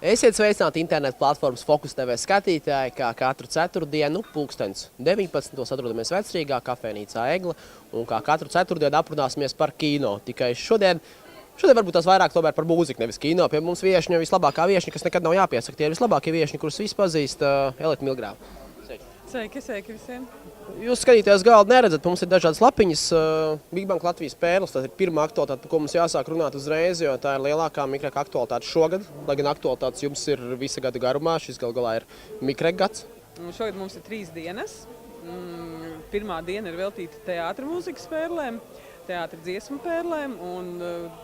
Esiet sveicināti internetu platformas Fokus TV skatītāji, kā katru ceturtdienu, 19. atrodamies Vecrīgā, kafejnīcā Egla, un kā katru ceturtdienu aprunāsimies par kino. Tikai šodien varbūt tās vairāk tomēr par mūziku, nevis kino. Pie mums viešņa vislabākā viešņa, kas nekad nav jāpiesaka. Tie ir vislabākie viešņi, kurus visi pazīst, Elita Milgrāva. Sveiki visiem! Jūs skatītājs galdu neredzat, mums ir dažādas lapiņas. Big Bang Latvijas pērles, tas ir pirmā aktualitāte, par ko mums jāsāk runāt uzreiz, jo tā ir lielākā mikreka aktualitāte šogad. Lai gan aktualitātes jums ir visa gada garumā, šis gal galā ir mikreka gads. Šogad mums ir 3 dienas. Pirmā diena ir veltīta teātra mūzikas pērlēm, teātra dziesmu pērlēm, un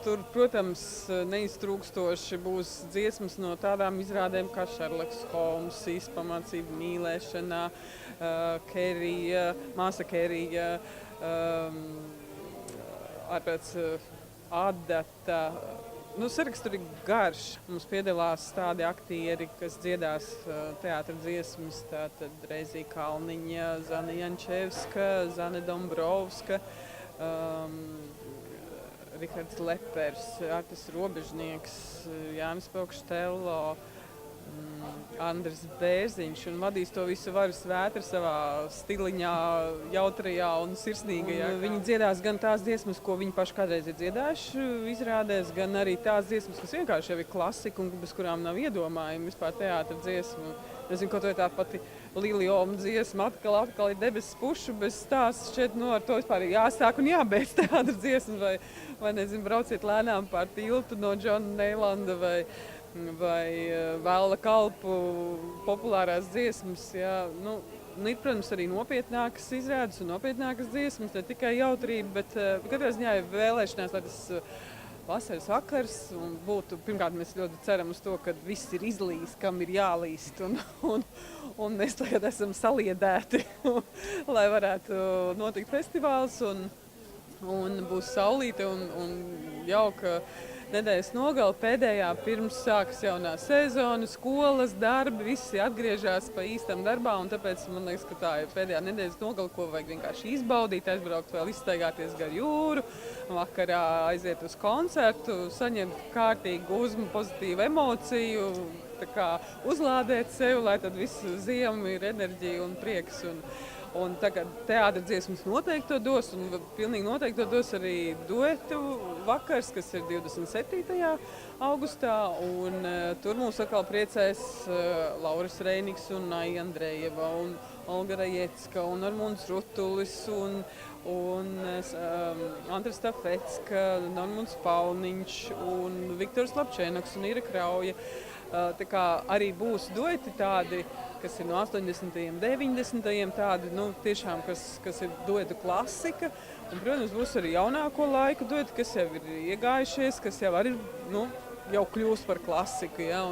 tur, protams, neiztrūkstoši būs dziesmas no tādām izrādēm kā Šerloks Holms, Pamācība mīlēšanā, Kerija, māsa Kerija, ārpēc Adata. Saraksts tur ir garš. Mums piedalās tādi aktieri, kas dziedās teātra dziesmas, tātad Reizija Kalniņa, Zana Jančevska, Zane Dombrovska, Rihards Lepers, Artis Robežnieks, Jānis Paukštello, Andris Bērziņš, un vadīs to visu Varas Vētra savā stiliņā, jautrajā un sirsnīgajā. Viņi dziedās gan tās dziesmas, ko viņi paši kādreiz ir dziedājuši izrādēs, gan arī tās dziesmas, kas vienkārši jau ir klasika un bez kurām nav iedomājumi vispār teātra dziesmu. Nezinu, kaut vai tā pati Liljoma dziesma, atkal ir debesis pušu, bez stāsts šķiet, ar to vispār ir jāsāk un jābeidz teātra dziesma, vai nezinu, brauciet lēnām pār tiltu no Džona Neilanda, vai Vēla kalpu populārās dziesmas. Jā. Ir, protams, arī nopietnākas izrādes un nopietnākas dziesmas, ne tikai jautrība, bet katrā ziņā ir vēlēšanās, lai tas vasaras vakars un būtu, pirmkārt, mēs ļoti ceram uz to, ka viss ir izlīst, kam ir jālīst, un mēs tagad esam saliedēti, lai varētu notikt festivāls, un būs saulīte un jauka nedēļas nogala pēdējā, pirms sākas jaunā sezona, skolas, darbi, visi atgriežas pa īstam darbā, un tāpēc man liekas, ka tā ir pēdējā nedēļas nogala, ko vajag vienkārši izbaudīt, aizbraukt vēl izstaigāties gar jūru, vakarā aiziet uz koncertu, saņemt kārtīgu pozitīvu emociju, tā kā uzlādēt sevi, lai tad visu ziemu ir enerģija un prieks. Un tagad teātra dziesmas noteikti to dos, un pilnīgi noteikti to dos arī duetu vakars, kas ir 27. augustā, un tur mums atkal priecēs Lauris Reiniks un Naija Andrejeva, un Olga Rajecka, un Armunds Rutulis, un Andra Stafecka, Normunds Pauniņš, un Viktors Lapčēnoks un Ira Krauja. Tā kā arī būs dueti tādi, kas ir no 80. un 90. tādi, tiešām, kas ir duetu klasika. Un, protams, būs arī jaunāko laiku dueti, kas jau ir iegājušies, kas jau arī, jau kļūst par klasiku, ja,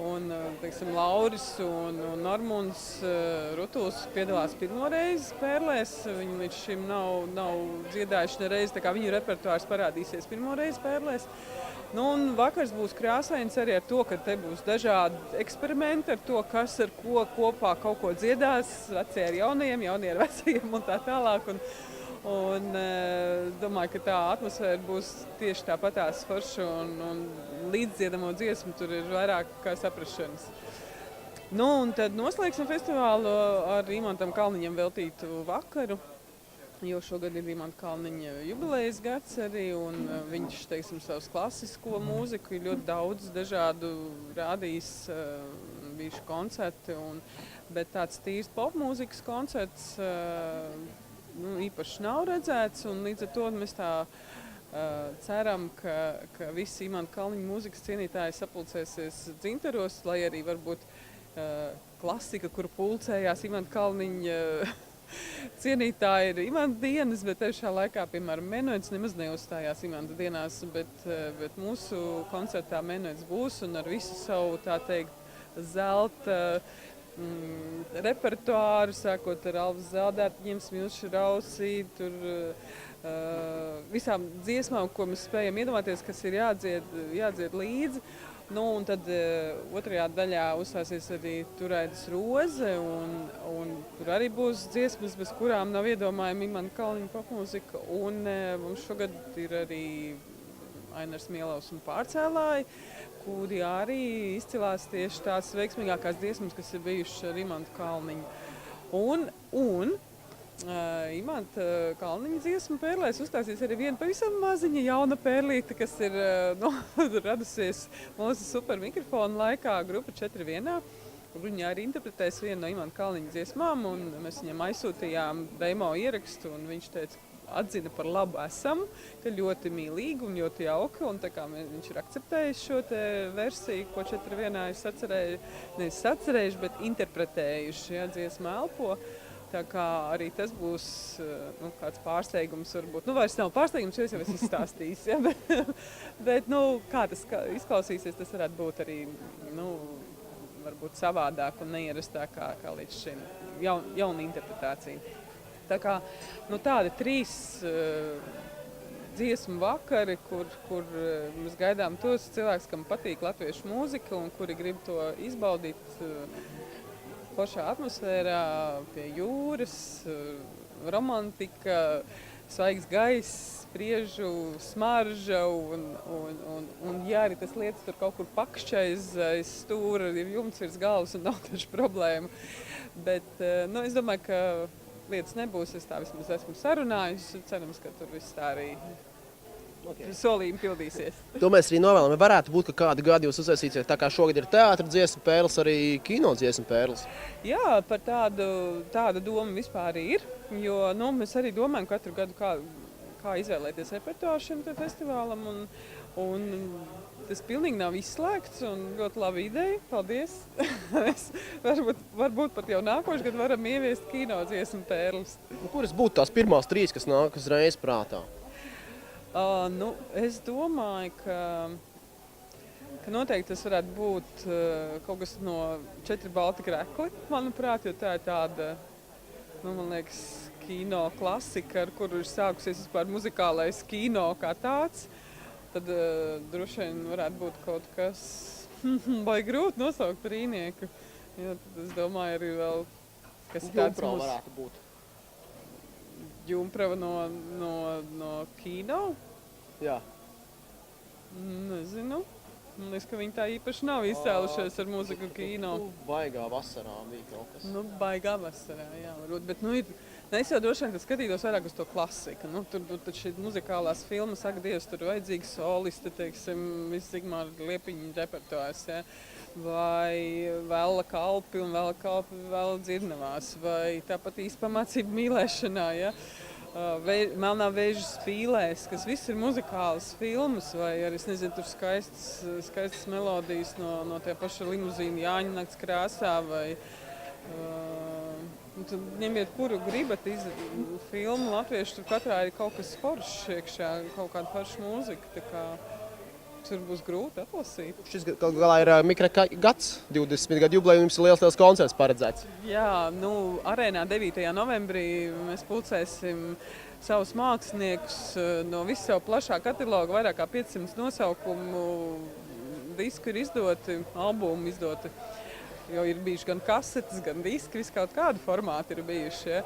un teiksim, Lauris un Armunds Rutuls piedalās pirmoreiz pērlēs. Viņi līdz šim nav dziedājuši nereiz, tā kā viņu repertuārs parādīsies pirmoreiz pērlēs. Un vakars būs krāsains arī ar to, ka te būs dažādi eksperimenti ar to, kas ar ko kopā kaut ko dziedās, vecie ar jaunajiem, jaunie ar vecajiem un tā tālāk. Un domāju, ka tā atmosfēra būs tieši tāpatās forša un līdzdziedamo dziesmu tur ir vairāk kā saprašanas. Un tad noslēgsim festivālu ar Imantam Kalniņam veltītu vakaru. Jo šogad ir Imanta Kalniņa jubilejas gads arī, un viņš, teiksim, savus klasisko mūziku ir ļoti daudz dažādu rādījis, bijuši koncerti, bet tāds tīrs popmūzikas koncerts īpaši nav redzēts, un līdz ar to mēs tā ceram, ka visi Imanta Kalniņa mūzikas cienītāji sapulcēsies Dzintaros, lai arī varbūt klasika, kur pulcējās Imanta Kalniņa cienītāji ir Imanta dienas, bet tiešā laikā, piemēram, Menuets nemaz neuzstājās Imanta dienās, bet mūsu koncertā Menuets būs un ar visu savu, tā teikt, zelta repertuāru, sākot ar Alvas Zeldārtiņiem, Smilšu Rausī, tur visām dziesmām, ko mēs spējam iedomāties, kas ir jādzied līdzi. Un tad otrajā daļā uzstāsies arī Turaidas Roze, un tur arī būs dziesmas, bez kurām nav iedomājama Imanta Kalniņa popmūzika. Un mums šogad ir arī Ainars Mielovs un Pārcēlāji, kuri arī izcilās tieši tās veiksmīgākās dziesmas, kas ir bijušas ar Imantu Kalniņu. Un Imanta Kalniņa dziesmu pērlēs uzstāsies arī viena pavisam maziņa jauna pērlīte, kas ir radusies mūsu super mikrofona laikā, grupa 4-1. Viņa arī interpretēs vienu no Imanta Kalniņa dziesmām, un mēs viņam aizsūtījām demo ierakstu, un viņš teica, atzina par labu esam, ka ļoti mīlīgi un ļoti jauki, un tā kā viņš ir akceptējis šo te versiju, ko 4-1 ir sacerējuši, bet interpretējuši, ja, dziesma elpo. Tā kā arī tas būs kāds pārsteigums varbūt. Vairs nav pārsteigums, jo es jau esmu izstāstījis, ja, bet kā tas izklausīsies, tas varētu būt arī, varbūt savādāk un neierastāk kā līdz šim. Jauna interpretācija. Tā kā tādi 3 dziesmu vakari, kur mēs gaidām tos cilvēkus, kam patīk latviešu mūzika un kuri grib to izbaudīt foršā atmosfērā, pie jūras, romantika, svaigs gaiss, spriežu, smarža un ja arī tas lietas tur kaut kur pakšķa aiz stūra, ir jumts virs galvas un nav taču problēmu. Bet es domāju, ka lietas nebūs, es tā vismaz esmu sarunājusi, cerams, ka tur viss tā arī solījumi pildīsies. To mēs arī novēlam. Varētu būt, ka kādu gadu jūs uztaisīsiet, tā kā šogad ir teātra dziesmu pērles, arī kino dziesmu pērles. Jā, par tādu domu vispār ir, jo mēs arī domājam katru gadu, kā izvēlēties repertuāru šim festivālam, un tas pilnīgi nav izslēgts un ļoti laba ideja. Paldies! varbūt pat jau nākošu gadu varam ieviest kino dziesmu pērles. Kuras būtu tās pirmās 3, kas nāk uzreiz prātā? Es domāju, ka noteikti tas varētu būt kaut kas no 4 balti krekli, manuprāt, jo tā ir tāda, man liekas, kino klasika, ar kuru ir sākusies vispār muzikālais kino kā tāds. Tad droši vien varētu būt kaut kas, vai grūti nosaukt par īnieku. Jo tad es domāju arī vēl, kas ir tāds Jumprava varētu būt. Jumprava no kino? Jā. Nezinu. Man liekas, ka viņi tā īpaši nav izcēlušies ar muziku kino. Baigā vasarā bija kaut kas. Baigā vasarā, jā, varbūt. Bet, es jau droši vien skatītos vairāk uz to klasiku. Tur šī muzikālās filmas, saka, Dievs, tur vajadzīgi solisti, teiksim, viss Zigmāra Liepiņa repertuārs, ja? Vai Vela kalpi un Vela kalpi vēl dzirnavās, vai tāpat īstpamācība mīlēšanā, ja? Melnā vēža spīlēs, kas viss ir muzikālas filmas, vai arī, es nezinu, tur skaistas melodijas no tie paša limuzīna Jāņa nakts krāsā, vai tad ņemiet, kuru gribat filmu latviešu, tur katrā ir kaut kas foršs iekšā, kaut kāda forša mūzika, tā kā tur būs grūti atlasīt. Šis galā ir mikra gads, 20 gadu jubileja, jums ir liels koncerts paredzēts. Jā, arēnā 9. novembrī mēs pulcēsim savus māksliniekus no visu savu plašā katalogu, vairāk kā 500 nosaukumu, disku ir izdoti, albumi izdoti. Jo ir bijuši gan kasetes, gan diski, visu kaut kādu formātu ir bijuši. Ja?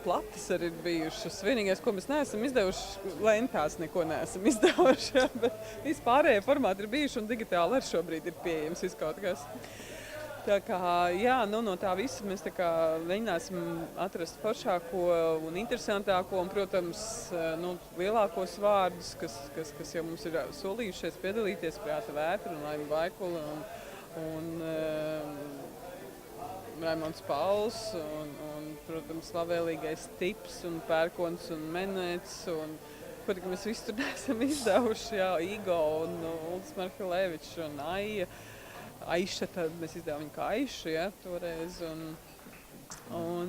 Plates arī ir bijušas. Vienīgais, ko mēs neesam izdevuši, lentās neko neesam izdevuši. Ja? Bet vispārējie formāti ir bijuši un digitāli arī šobrīd ir pieejams visu kaut kas. Tā kā, jā, no tā visa mēs tā kā mēģināsim atrast foršāko un interesantāko un, protams, lielākos vārdus, kas jau mums ir solījušies piedalīties, Prāta Vētra un Laima Vaikula un Raimons Pauls un, protams, labvēlīgais Tips un Pērkons un Menēts un, protams, mēs visu tur neesam izdevuši, jā, Igo un Uldis Marhelēvičs un Aiša, tad mēs izdevām viņu kā Aišu, ja, toreiz, un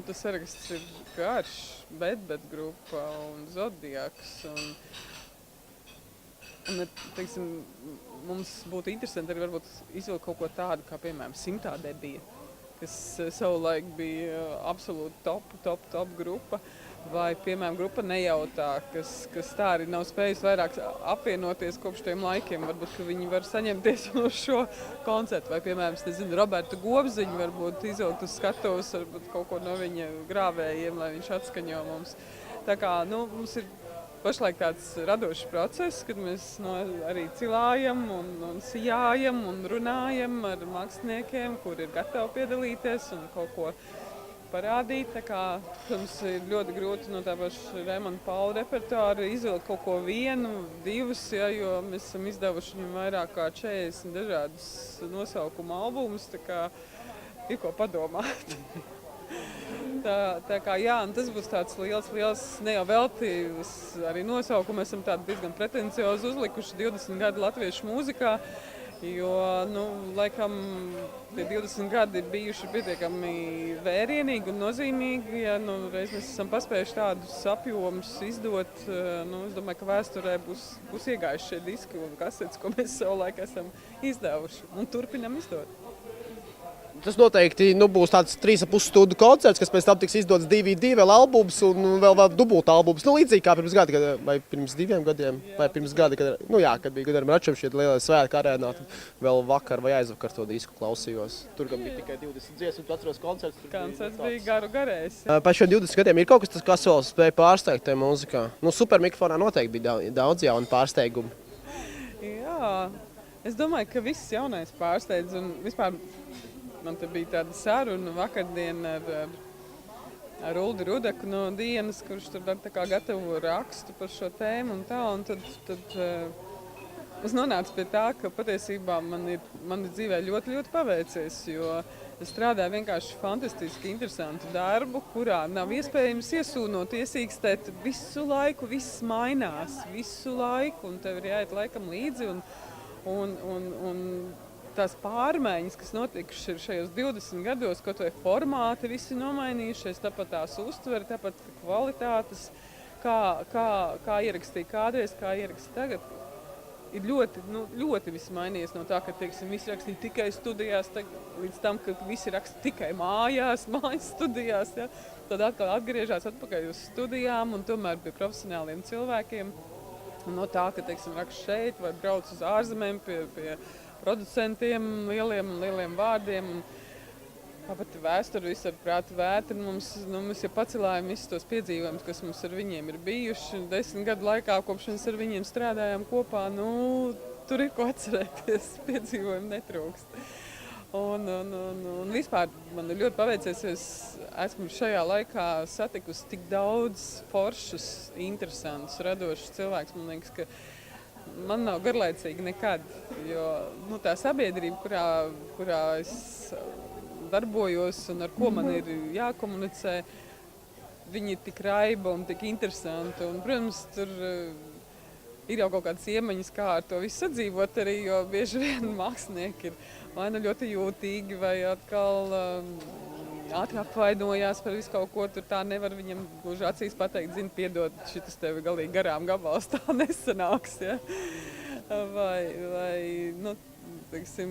tas saraksts ir garš, Bet grupa un Zodiaks, un, teiksim, mums būtu interesanti arī varbūt izvilkt kaut ko tādu, kā, piemēram, Simtā debija, kas savulaik bija absolūti top grupa, vai, piemēram, grupa Nejautā, kas tā arī nav spējusi vairāk apvienoties kopš tiem laikiem. Varbūt, ka viņi var saņemties uz šo koncertu, vai, piemēram, es nezinu, Robertu Gobziņu varbūt izvilkt uz skatuves, varbūt kaut ko no viņa grāvējiem, lai viņš atskaņo mums. Tā kā, mums ir pašlaik tāds radošs process, kad mēs arī cilājam un sijājam un runājam ar māksliniekiem, kuri ir gatavi piedalīties un kaut ko parādīt. Tā kā, protams, ir ļoti grūti no tā paša Raimonda Paula repertuāra izvilkt kaut ko vienu, divus, ja, jo mēs esam izdevuši viņam vairāk kā 40 dažādus nosaukuma albumus, tā kā ir ko padomāt. Tā kā, jā, un tas būs tāds liels, ne jau veltījums, arī nosaukumu esam tādu diezgan pretenciozi uzlikuši 20 gadu latviešu mūzikā. Jo, laikam, tie 20 gadi ir bijuši pietiekami vērienīgi un nozīmīgi. Ja, reiz mēs esam paspējuši tādus apjomus izdot. Es domāju, ka vēsturē būs iegājuši šie diski un kasetes, ko mēs savulaik esam izdevuši un turpinam izdot. Tas noteikti būs tāds 3,5 stundu koncerts, kas pēc tam tiks izdots DVD, vēl albums un vēl dubulta albums. Līdzīgi kā pirms gada, vai pirms 2 gadiem, vai pirms gada, kad bija Gudaram Račam šie lielie svētki arēnā, tad vēl vakar vai aizvakar to disku klausījos. Tur gan bija tikai 20 dziesmas, tu atceros koncerts. Koncerts bija garēs. Pēc šiem 20 gadiem ir kaut kas vēl spēja pārsteigt tajā mūzikā. Supermikrofonā noteikti bija daudz jaunu pārsteigumu. Jā, es domāju, ka viss jaunais pārsteidz un vispār. Man te bija tāda saruna vakardien ar Uldi Rudaku no Dienas, kurš tur gatavo rakstu par šo tēmu un tā. Un tad es nonācu pie tā, ka patiesībā man ir dzīvē ļoti, ļoti paveicies, jo es strādāju vienkārši fantastiski interesantu darbu, kurā nav iespējams iesūnot, iesīkstēt. Visu laiku viss mainās, visu laiku, un tev ir jāiet laikam līdzi. Un tās pārmaiņas, kas notikušas šajos 20 gados, kaut vai formāti visi nomainījušies, tāpat tās uztveri, tāpat kvalitātes, kā ierakstīja kādreiz, kā ieraksta tagad. Ir ļoti viss mainījies no tā, ka, teiksim, visi rakstīja tikai studijās, līdz tam, ka visi raksta tikai mājas studijās. Ja? Tad atkal atgriežās atpakaļ uz studijām un tomēr pie profesionāliem cilvēkiem. Un no tā, ka, teiksim, raksta šeit vai brauc uz ārzemēm pie producentiem, lieliem vārdiem. Tāpat vēsturi visu ar prātu vētri. Mēs jau pacelājam visus tos piedzīvojumus, kas mums ar viņiem ir bijuši. 10 gadu laikā, kopš mēs ar viņiem strādājām kopā, tur ir ko atcerēties, piedzīvojumi netrūkst. Un vispār man ir ļoti paveicies, jo es esmu šajā laikā satikusi tik daudz foršus, interesantus, radošus cilvēkus. Man liekas, ka man nav garlaicīgi nekad, jo tā sabiedrība, kurā es darbojos un ar ko man ir jākomunicē, viņi ir tik raiba un tik interesanti. Un, protams, tur ir jau kaut kādas iemaņas, kā ar to visu sadzīvot arī, jo bieži vien mākslinieki ir vai ļoti jūtīgi, vai atkal ātri apvainojās par visu kaut ko, tur tā nevar viņam gluži acīs pateikt, zini, piedod, šitas tevi galīgi garām gabals, tā nesanāks, ja? Vai teiksim,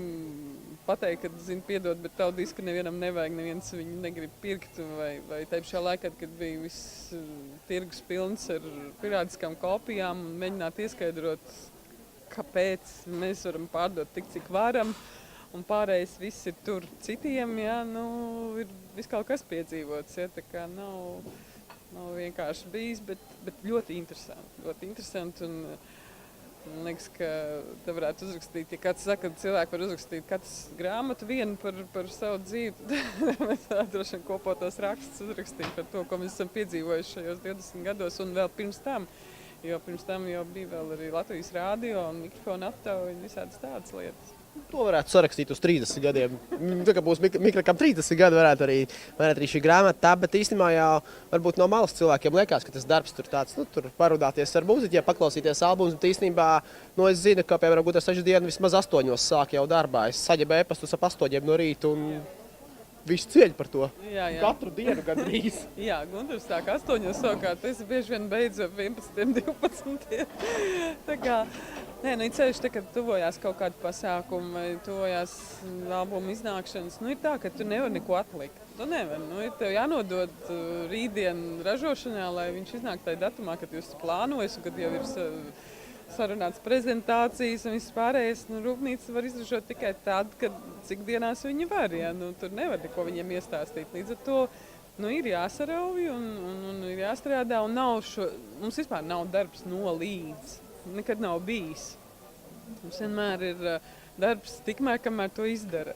pateikt, ka, zini, piedod, bet tavu disku nevienam nevajag, neviens viņu negrib pirkt, vai te pašā laikā, kad bija viss tirgus pilns ar pirātiskām kopijām un mēģināt ieskaidrot, kāpēc mēs varam pārdot tik, cik varam, un pārējais viss ir tur citiem, ja, ir viss kaut kas piedzīvots, ja, tā kā nav vienkārši bijis, bet ļoti interesanti, un man liekas, ka te varētu uzrakstīt, ja kāds saka, ka cilvēki var uzrakstīt katrs grāmatu vienu par savu dzīvi, tad mēs droši vien kopotos rakstus uzrakstīt par to, ko mēs esam piedzīvojuši šajos 20 gados, un vēl pirms tam, jo pirms tam jau bija vēl arī Latvijas rādio un mikrofona aptauja un visādas tādas lietas. To varētu sarakstīt uz 30 gadiem. Tā kā būs mikrakam 30 gadi, varētu arī šī grāmata tā, bet īstenībā jau varbūt no malas cilvēkiem liekas, ka tas darbs tur tāds, tur parunāties ar mūziķiem, paklausīties albumus, bet īstenībā, es zinu, ka, piemēram, Guntars 6 dienu vismaz 8 sāk jau darbā. Es saņemu e-pastus ap 8 no rīta un visu cieļu par to. Jā. Katru dienu gandrīz. Jā, Guntars sāk 8 savukārt, es bieži vien beidzu ap 11, 12. Tā kā, ir ceļš, kad tuvojās kaut kādu pasākumu vai tuvojās albumu iznākšanas. Ir tā, ka tu nevar neko atlikt. Tu nevar. Ir tev jānodod rītdien ražošanā, lai viņš iznāk tajā datumā, kad jūs plānojas un kad jau ir sarunāts prezentācijas un viss pārējais. Rūpnīca var izražot tikai tad, cik dienās viņi var. Ja? Tur nevar neko viņiem iestāstīt. Līdz ar to Nu, ir jāsarauj un ir jāstrādā, un mums vispār nav darbs no līdz. Nekad nav bijis. Mums vienmēr ir darbs tikmēr, kamēr to izdara.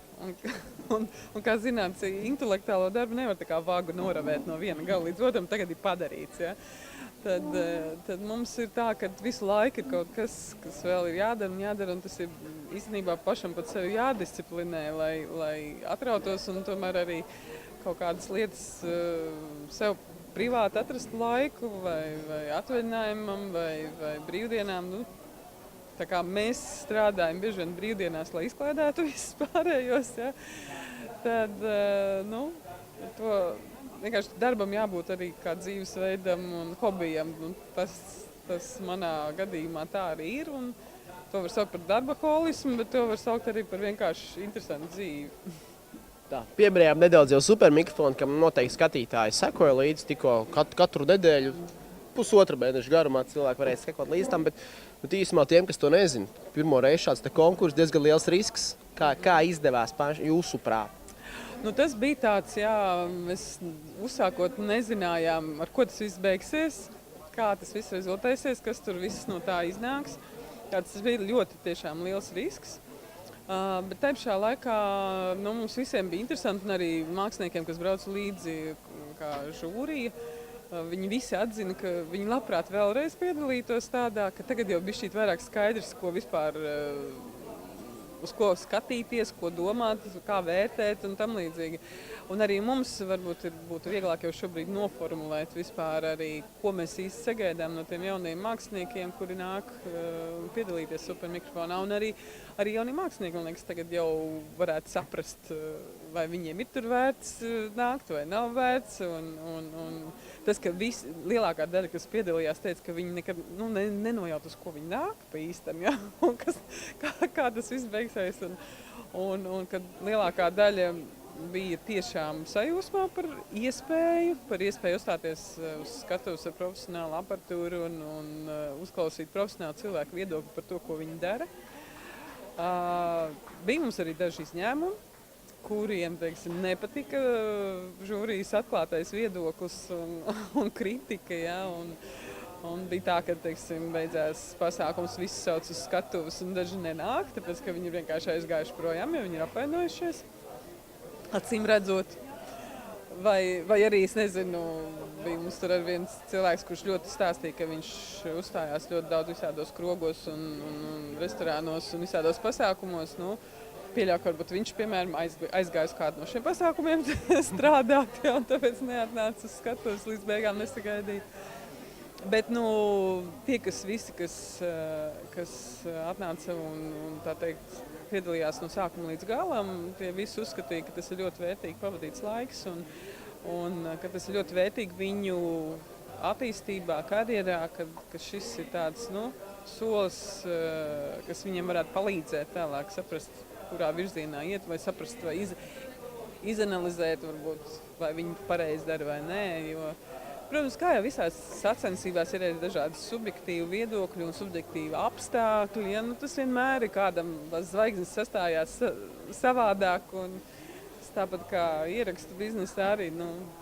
Un kā zināms, intelektuālo darbu nevar tā kā vagu noravēt no viena gala līdz otram, tagad ir padarīts. Ja? Tad mums ir tā, ka visu laiku ir kaut kas vēl ir jādara, un tas ir īstenībā pašam pat sevi jādisciplinē, lai atrautos un tomēr arī kaut kādas lietas sev privāti atrast laiku vai atvaļinājumam vai brīvdienām. Nu, tā kā mēs strādājam bieži vien brīvdienās, lai izklaidētu visus pārējos, ja? Tad to vienkārši darbam jābūt arī kā dzīvesveidam un hobijam. Nu, tas manā gadījumā tā arī ir. Un to var saukt par darbaholismu, bet to var saukt arī par vienkārši interesantu dzīvi. Tā, piebrējām nedaudz jau supermikrofonu, kam noteikti skatītāji sekoja līdzi tikko katru nedēļu, pusotra mēneša garumā cilvēki varēs sekot līdz tam, bet īsumā tiem, kas to nezina, pirmo reizi šāds konkurss, diezgan liels risks. Kā izdevās jūsuprāt? Nu, tas bija tāds, jā, mēs uzsākot nezinājām, ar ko tas viss beigsies, kā tas viss rezultēsies, kas tur viss no tā iznāks. Tas bija ļoti tiešām liels risks. Bet tajā pašā laikā mums visiem bija interesanti, un arī māksliniekiem, kas brauc līdzi kā žūrija, viņi visi atzina, ka viņi labprāt vēlreiz piedalītos tādā, ka tagad jau bišķīt vairāk skaidrs, ko vispār, uz ko skatīties, ko domāt, kā vērtēt un tam līdzīgi. Un arī mums varbūt būtu vieglāk jau šobrīd noformulēt vispār arī, ko mēs īsti sagaidām no tiem jaunajiem māksliniekiem, kuri nāk piedalīties supermikrofonā. Un arī jaunie mākslinieki, man liekas, tagad jau varētu saprast, vai viņiem ir tur vērts nākt vai nav vērts. Un tas, ka lielākā daļa, kas piedalījās, teica, ka viņi nekad nenojaut, uz ko viņi nāk pa īstam, ja? Un kā tas viss beigsies. Un kad lielākā daļa bija tiešām sajūsmā par iespēju uzstāties uz skatuves ar profesionālu aparatūru un uzklausīt profesionālu cilvēku viedokli par to, ko viņi dara. Bija mums arī daži izņēmumi, kuriem, teiksim, nepatika žūrijas atklātais viedoklis un kritika, ja, un bija tā, ka, teiksim, beidzās pasākums, visi sauc uz skatuves un daži nenāk, tāpēc, ka viņi ir vienkārši aizgājuši projām, jo viņi ir apvainojušies. Acīm redzot, vai arī, es nezinu, bija mums tur ar viens cilvēks, kurš ļoti stāstīja, ka viņš uzstājās ļoti daudz visādos krogos un restorānos un visādos pasākumos. Nu, pieļauju, ka varbūt viņš, piemēram, aizgājis kādu no šiem pasākumiem strādāt, ja, un tāpēc neatnāca uz skatuves līdz beigām nesagaidīt. Bet, tie, kas atnāca un tā teikt, piedalījās no sākuma līdz galam, tie visi uzskatīja, ka tas ir ļoti vērtīgi pavadīts laiks un ka tas ir ļoti vērtīgi viņu attīstībā, karjerā, ka šis ir tāds, solis, kas viņiem varētu palīdzēt tālāk saprast, kurā virzienā iet, vai saprast, vai izanalizēt, varbūt, vai viņi pareizi dara vai nē, jo protams, kā jau visās sacensībās ir dažādi subjektīvi viedokļi un subjektīvi apstākļi. Ja? Tas vienmēr ir kādam zvaigznes sastājās savādāk. Un tāpat kā ierakstu biznesā arī,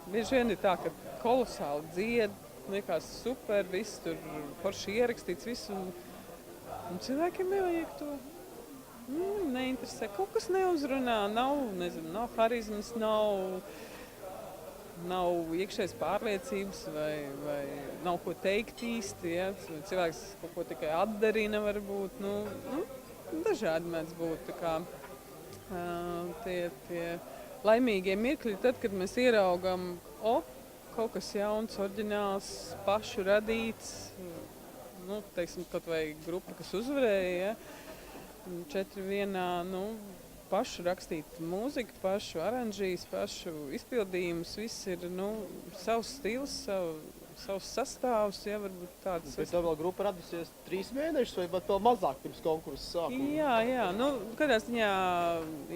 bieži vien ir tā, ka kolosāli dzied, liekas super, viss tur forši ierakstīts, viss. Un cilvēkiem nevajag to. Neinteresē. Kaut kas neuzrunā, nav harizmas, nav iekšējas pārliecības vai nav ko teikt īsti, ja? Cilvēks kaut ko tikai atdarina varbūt, dažādi mēdz būt tā kā tie laimīgie mirkļi, tad, kad mēs ieraugam, kaut kas jauns, oriģināls, pašu radīts, teiksim, kaut vai grupa, kas uzvarēja, ja? 4 vienā, pašu rakstīt mūziku, pašu aranžīs, pašu izpildījumus, viss ir, savs stils, savs sastāvs, ja, varbūt tāds. Bet tā vēl grupa radusies 3 mēnešus vai pat vēl mazāk pirms konkursa sākuma? Jā, kādā ziņā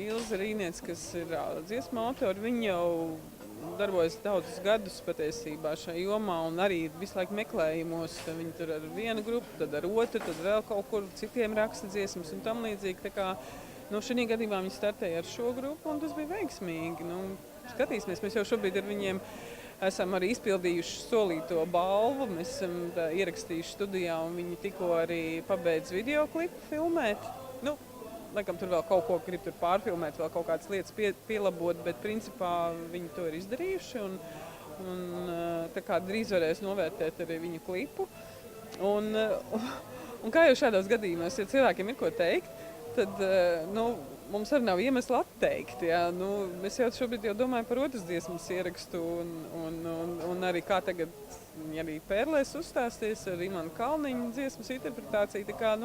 Ilze Rīniec, kas ir dziesmu autori, viņa jau darbojas daudzus gadus patiesībā šajā jomā un arī visu laiku meklējumos. Viņi tur ar vienu grupu, tad ar otru, tad vēl kaut kur citiem raksta dziesmas un tam līdzīgi. Tā kā šī gadījumā viņi startēja ar šo grupu, un tas bija veiksmīgi. Skatīsimies, mēs jau šobrīd ar viņiem esam arī izpildījuši solīto balvu. Mēs esam ierakstījuši studijā, un viņi tikko arī pabeidz videoklipu filmēt. Nu, laikam tur vēl kaut ko grib tur pārfilmēt, vēl kaut kādas lietas pielabot, bet principā viņi to ir izdarījuši. Un tā kā drīz varēs novērtēt arī viņu klipu. Un kā jau šādos gadījumos, ja cilvēkiem ir ko teikt, tad mums arī nav iemesla atteikt. Ja? Mēs jau šobrīd domājam par otras dziesmas ierakstu un arī kā tagad arī Pērlēs uzstāsties ar Imanu Kalniņu dziesmas interpretāciju. Tā kā,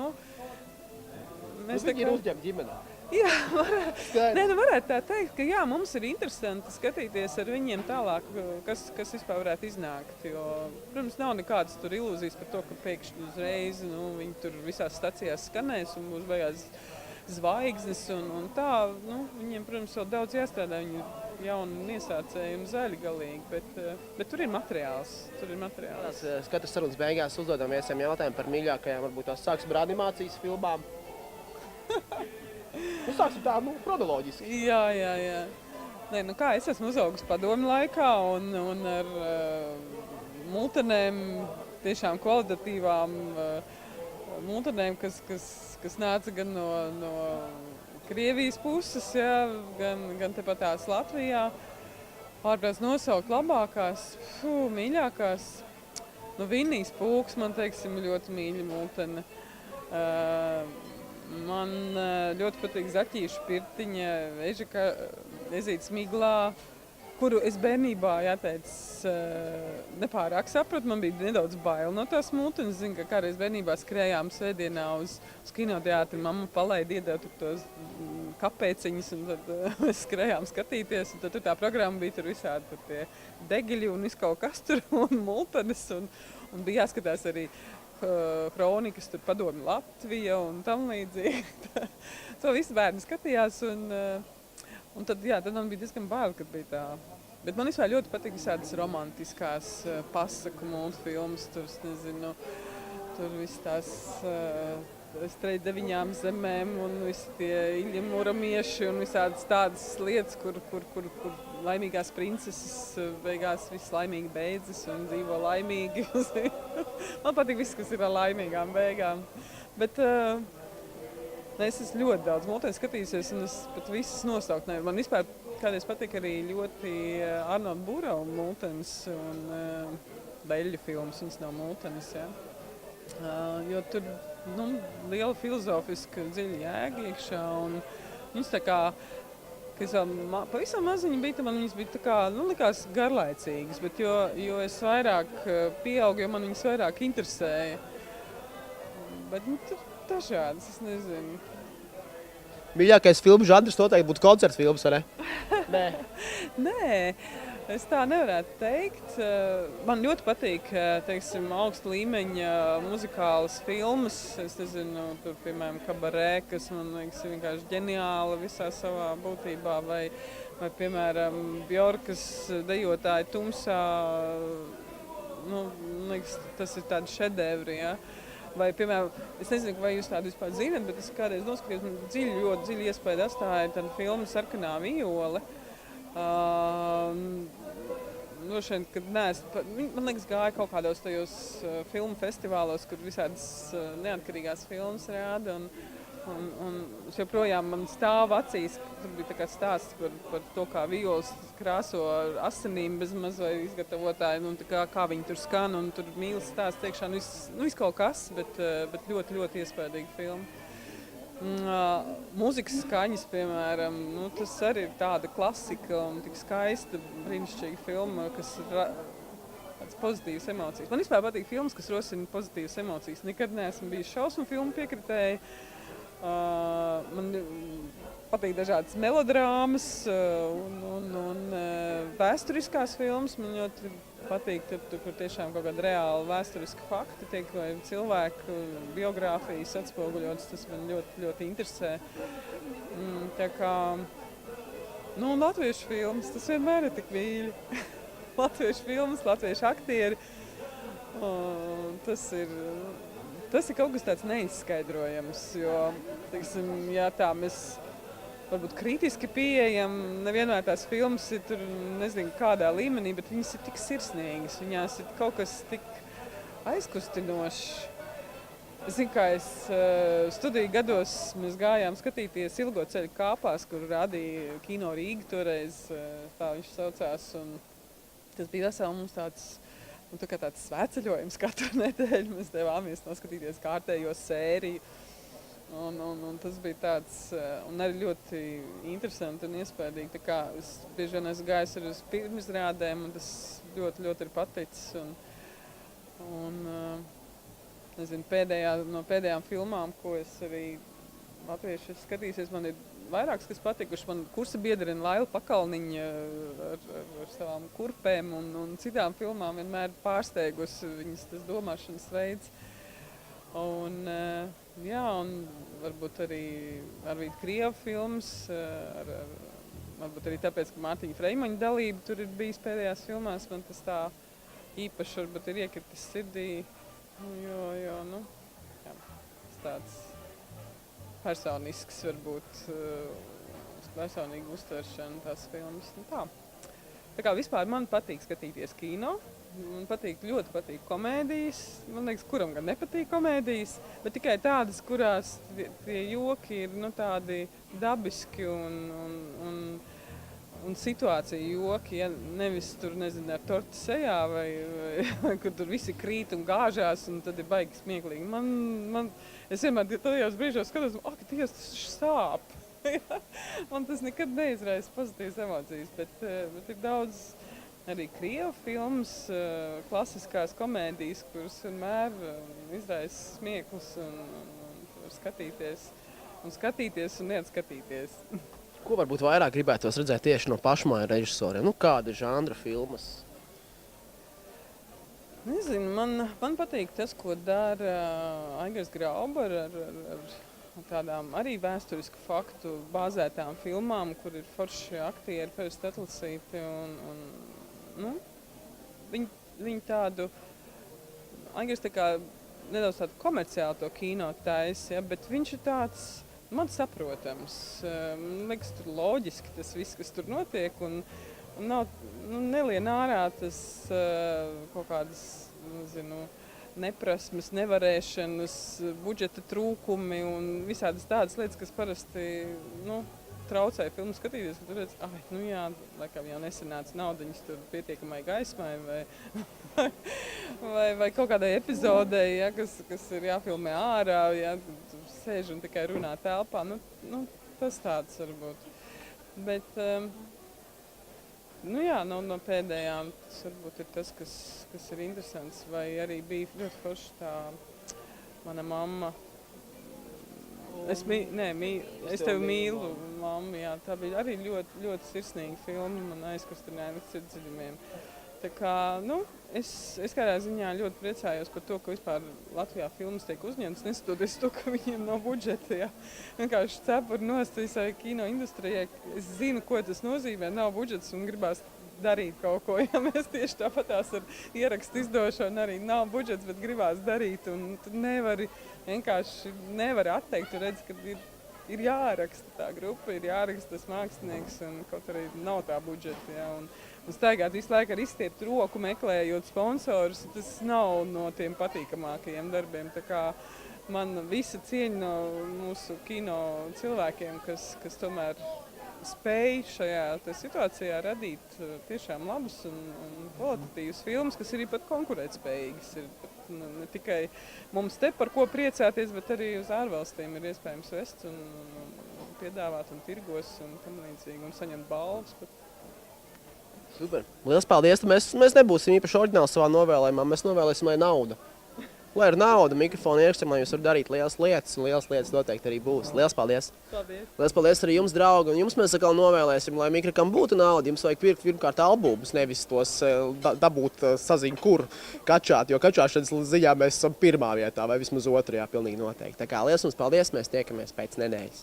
viņi ir uzņemti ģimenē. Jā, varētu tā teikt, ka jā, mums ir interesanti skatīties ar viņiem tālāk, kas vispār varētu iznākt. Jo, protams, nav nekādas tur ilūzijas par to, ka pēkšņi uzreiz viņi tur visās stacijās skanēs un būs beigās zvaigznes un tā. Viņiem, protams, vēl daudz jāstrādā, viņi ir jauni un iesācēji un zaļi galīgi, bet tur ir materiāls. Katras sarunas beigās uzdodam viesiem jautājumu par mīļākajām, varbūt tās sāksim ar animācijas filmām. Sāksim tā, kronoloģiski. Jā. Nē, kā es esmu uzaugusi padomju laikā un ar multenēm, tiešām kvalitatīvām multenēm, kas nāca gan no Krievijas puses, jā, gan tepat tās Latvijā. Ārprāts nosaukt labākās, mīļākās. Vinnijas pūks, man teiksim, ļoti mīļa multene. Man ļoti patīk Zaķīša pirtiņa, Ezītes Miglā, kuru es bērnībā, jāteic, nepārāk sapratu. Man bija nedaudz bail no tās multenes. Zinu, ka kādreiz bērnībā skrējām svētdienā uz kinoteātri. Mamma palaida iedeva tos kapēciņus, un tad mēs skrējām skatīties. Un tad tur tā programma bija tur visādi tur tie degiļi un viss kaut kas tur un multenes. Un bija jāskatās arī kronikas, tur Padomju Latvija un tam līdzīgi. To visu bērni skatījās un tad man bija diezgan bail, kad bija tā. Bet man vispār ļoti patīk visādas romantiskās pasaku multfilmas, tur, nezinu, tur viss tās Streļ deviņām zemēm un visi tie Iļa Muramieši un visādas tādas lietas, kur laimīgās princeses beigās viss laimīgi beidzas un dzīvo laimīgi. Man patīk viss, kas ir ar laimīgām beigām. Bet es esmu ļoti daudz multenes skatījusies un es pat visas nosaukt nevaru. Man vispār kādreiz patīk arī ļoti Arnolda Būrava multenes un Beļļu filmas, viņas nav multenes, ja? Jo tur liela filozofiska dziļa jēga iekšā un viņas tā kā, ka es vēl pavisam maziņa bija, man viņas bija tā kā, likās garlaicīgas, bet jo es vairāk pieaugu, jo man viņas vairāk interesēja. Bet tur dažādas, es nezinu. Mīļākais filmu žanrs noteikti būtu koncerts filmas, vai ne? Nē, es tā nevarētu teikt. Man ļoti patīk, teiksim, augsta līmeņa muzikālas filmas. Es nezinu, tur, piemēram, Kabarē, kas man liekas vienkārši ģeniāla visā savā būtībā, vai piemēram, Bjorkas dejotāji Tumsā. Man liekas, tas ir tādi šedevri, ja? Vai, piemēram, es nezinu, vai jūs tādu vispār zinat, bet es kādreiz noskatījos, man ļoti dziļi iespēja atstāja tāda filma Sarkanā viole. Kad man liekas, gāja kaut kādos tajos filmu festivālos, kur visādas neatkarīgās filmas rāda. Un joprojām man stāv acīs, tur bija tā kā stāsts par to, kā violas krāso ar asinīm bez maz vai izgatavotāji, un kā viņi tur skan, un tur mīlas stāsts tiekšā, viss kaut kas, bet ļoti, ļoti iespējīga filma. Mūzikas skaņas, piemēram, tas arī ir tāda klasika un tik skaista, brīnišķīga filma, kas ir tādas pozitīvas emocijas. Man vispār patīk filmas, kas rosina pozitīvas emocijas. Nekad neesmu bijis šausmu filmu piekritēji. Man patīk dažādas melodrāmas un vēsturiskās filmas. Man ļoti patīk, kur tiešām kaut kāda reāla vēsturiska fakti tiek, vai cilvēku biogrāfijas atspoguļotas. Tas man ļoti, ļoti interesē. Tā kā, latviešu filmas, tas vienmēr ir tik mīļi. Latviešu filmas, latviešu aktieri. Tas ir kaut kas tāds neizskaidrojams, jo, teiksim, ja tā mēs varbūt kritiski pieejami. Nevienmēr tās filmas ir tur, nezinu, kādā līmenī, bet viņas ir tik sirsnīgas. Viņās ir kaut kas tik aizkustinošs. Es zinu, kā studiju gados mēs gājām skatīties Ilgo ceļu kāpās, kur rādīja Kino Rīga toreiz, tā viņš saucās. Un tas bija veseli mums tāds svētceļojums katru nedēļu. Mēs devāmies noskatīties kārtējo sēriju. Un tas bija tāds, un arī ļoti interesanti un iespaidīgi. Tā kā es bieži vien esmu gājis arī uz pirmizrādēm, un tas ļoti, ļoti ir paticis. Nezinu, no pēdējām filmām, ko es arī latvieši skatījusies, man ir vairākas, kas patikuši. Man kursa biedrene Laila Pakalniņa ar savām kurpēm un citām filmām vienmēr pārsteigusi viņas tas domāšanas veids. Un varbūt arī Arvīda Krieva filmas, varbūt arī tāpēc, ka Mārtiņa Freimaņa dalība tur ir bijis pēdējās filmās, man tas tā īpaši varbūt ir iekritis sirdī, tas tāds personisks varbūt, personīga uztveršana tās filmas, tā. Tā kā vispār man patīk skatīties kino. Man ļoti patīk komēdijas. Man liekas, kuram gan nepatīk komēdijas, bet tikai tādas, kurās tie joki ir tādi dabiski un situācija joki, ja nevis tur, nezinu, ar torti sejā vai kur tur visi krīt un gāžās un tad ir baigi smieklīgi. Es vienmēr tajos brīžos skatos, ak, Dievs, tas sāp. Man tas nekad neizraisa pozitīvas emocijas, bet ir daudz arī krievu filmas, klasiskās komēdijas, kuras vienmēr izraisa smieklus un skatīties un neatskatīties. Ko varbūt vairāk gribētos redzēt tieši no pašmāju režisoriem? Kāda ir žanra filmas? Nezinu, man patīk tas, ko dara Aigars Grauba ar tādām arī vēsturisku faktu bāzētām filmām, kur ir forši aktieri, parasti atlasīti viņi tādu, Aigars tā kā nedaudz tādu komerciālu to kino taisa, bet viņš ir tāds, man saprotams. Man liekas, tur loģiski tas viss, kas tur notiek, un nav, nelien ārā tas kaut kādas, nezinu, neprasmes, nevarēšanas, budžeta trūkumi un visādas tādas lietas, kas parasti, traucēja filmu skatīties, ka tur redz, laikam jau nesanāca naudiņas tur pietiekamai gaismai vai kaut kādai epizodei, kas ir jāfilmē ārā, tur sēž un tikai runā telpā. Tas tāds varbūt. Bet, no pēdējām tas varbūt ir tas, kas ir interesants, vai arī bija ļoti forši tā mana mamma. Es tevi mīlu, mamma, jā, tā bija arī ļoti, ļoti sirsnīga filma, man aizkustināja līdz sirdsdziļumiem. Tā kā, es kādā ziņā ļoti priecājos par to, ka vispār Latvijā filmas tiek uzņemtas, neskatoties to, ka viņiem nav budžeta, jā. Vienkārši cepur nost visai kino industrijai. Es zinu, ko tas nozīmē, nav budžets un gribās darīt kaut ko. Ja mēs tieši tāpatās ar ierakstu izdošanu arī nav budžets, bet gribās darīt, un tu vienkārši nevari atteikt. Tu redzi, ka ir jāraksta tā grupa, ir jāraksta tas mākslinieks, un kaut arī nav tā budžeta. Ja, un staigāt visu laiku ar izstiept roku, meklējot sponsorus, tas nav no tiem patīkamākajiem darbiem. Tā kā man visa cieņa no mūsu kino cilvēkiem, kas tomēr spēj šajā situācijā radīt tiešām labus un kvalitatīvus filmas, kas ir pat konkurētspējīgas. Ir ne tikai mums te par ko priecāties, bet arī uz ārvalstīm ir iespējams vest un piedāvāt un tirgos un tam līdzīgi un saņemt balvas. Super. Lielas paldies. Mēs nebūsim īpaši oriģināli savā novēlējumā. Mēs novēlēsim, lai nauda. Lai ir nauda, mikrofonu iekšķim, lai jūs varat darīt lielas lietas, un lielas lietas noteikti arī būs. Lielas paldies! Paldies! Lielas paldies arī jums, draugi, un jums mēs atkal novēlēsim, lai mikrofam būtu nauda. Jums vajag pirkt pirmkārt albumus, nevis tos dabūt saziņu, kur kačāt, jo kačāšanas ziņā mēs esam pirmā vietā, vai vismaz otrajā pilnīgi noteikti. Tā kā liels jums paldies, mēs tiekamies pēc nedēļas.